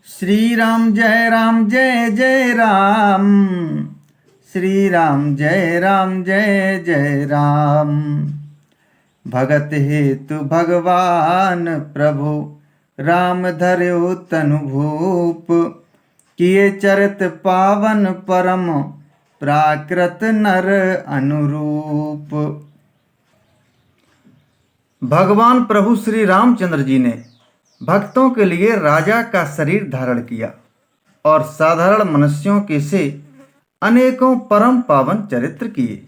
श्री राम जय जय राम। श्री राम जय जय राम। भगत हेतु भगवान प्रभु राम धर्यो तनु भूप। किए चरित पावन परम प्राकृत नर अनुरूप। भगवान प्रभु श्री रामचंद्र जी ने भक्तों के लिए राजा का शरीर धारण किया और साधारण मनुष्यों के से अनेकों परम पावन चरित्र किए।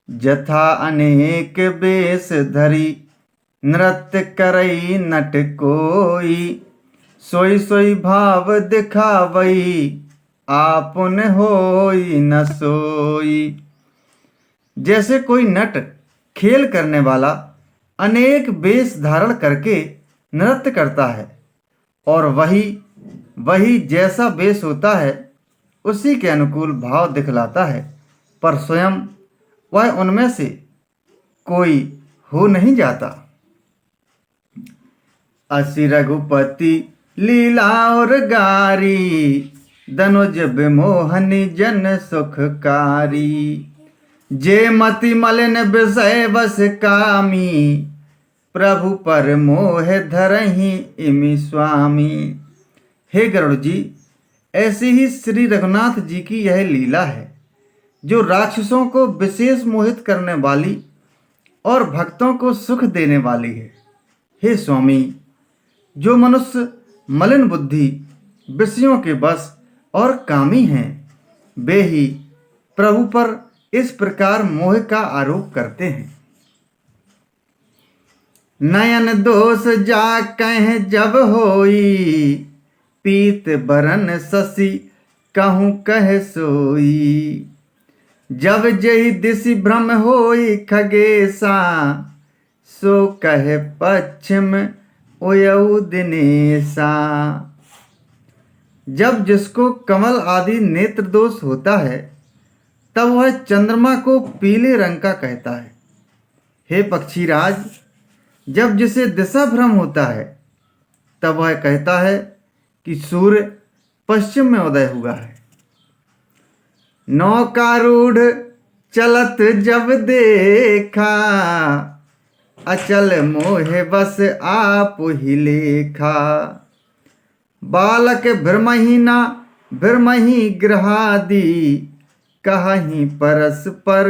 जथा अनेक बेश धरी नृत्य करई नट कोई। सोई सोई भाव दिखावई आपुन होई न सोई। जैसे कोई नट खेल करने वाला अनेक वेश धारण करके नृत्य करता है और वही जैसा वेश होता है उसी के अनुकूल भाव दिखलाता है, पर स्वयं वह उनमें से कोई हो नहीं जाता। असि रघुपति लीला और गारी। धनुज विमोहनी जन सुखकारी। जे मति मलिन विषय बस कामी। प्रभु पर मोह धरहि इमि स्वामी। हे गरुड़ जी, ऐसी ही श्री रघुनाथ जी की यह लीला है जो राक्षसों को विशेष मोहित करने वाली और भक्तों को सुख देने वाली है। हे स्वामी, जो मनुष्य मलिन बुद्धि विषयों के बस और कामी हैं, वे ही प्रभु पर इस प्रकार मोह का आरोप करते हैं। नयन दोष जा कह जब होई। पीत बरन शशि कहूँ कह सोई। जब जही दिशि भ्रम होई खगेशा। सो कह पश्चिम ओयऊ दिनेशा। जब जिसको कमल आदि नेत्र दोष होता है तब वह चंद्रमा को पीले रंग का कहता है। हे पक्षीराज, जब जिसे दिशा भ्रम होता है तब वह कहता है कि सूर्य पश्चिम में उदय हुआ है। नौकारूढ़ चलत जब देखा। अचल मोह बस आप ही लेखा। बालक भ्रमहीना भ्रमही ग्रहादि। कहीं परस्पर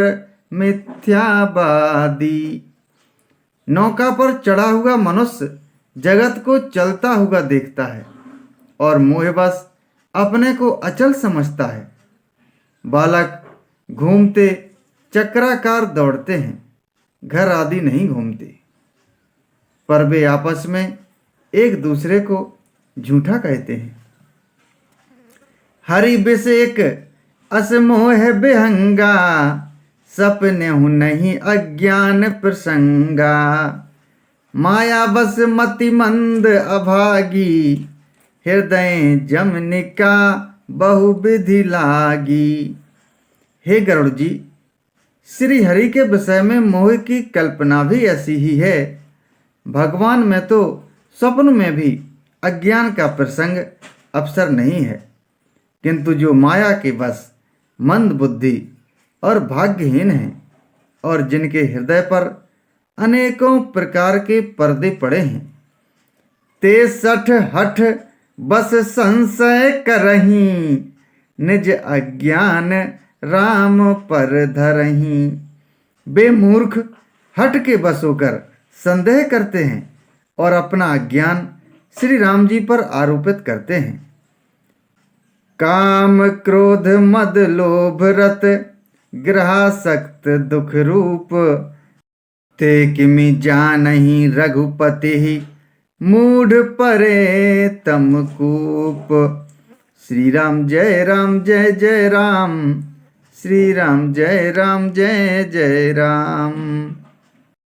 मिथ्यावादी। नौका पर चढ़ा हुआ मनुष्य जगत को चलता हुआ देखता है और मोहवश अपने को अचल समझता है। बालक घूमते चक्राकार दौड़ते हैं, घर आदि नहीं घूमते, पर वे आपस में एक दूसरे को झूठा कहते हैं। हरि विषेक असमोह विहंगा। सपने हूँ नहीं अज्ञान प्रसंगा। माया बस मति मंद अभागी। हृदय जमनिका बहुविधि लागी। हे गरुड़ जी, श्री हरि के विषय में मोह की कल्पना भी ऐसी ही है। भगवान में तो स्वप्न में भी अज्ञान का प्रसंग अवसर नहीं है, किंतु जो माया के बस मंद बुद्धि और भाग्यहीन हैं और जिनके हृदय पर अनेकों प्रकार के पर्दे पड़े हैं, ते सठ हठ बस संशय करहीं। निज अज्ञान राम पर धरहीं। वे मूर्ख हठ के बस होकर संदेह करते हैं और अपना अज्ञान श्री राम जी पर आरोपित करते हैं। काम क्रोध मद लोभ रत ग्रहासक्त दुख रूप। ते किमि जानहि रघुपति मूढ़ परे तम कूप। श्री राम जय जय राम। श्री राम जय जय राम।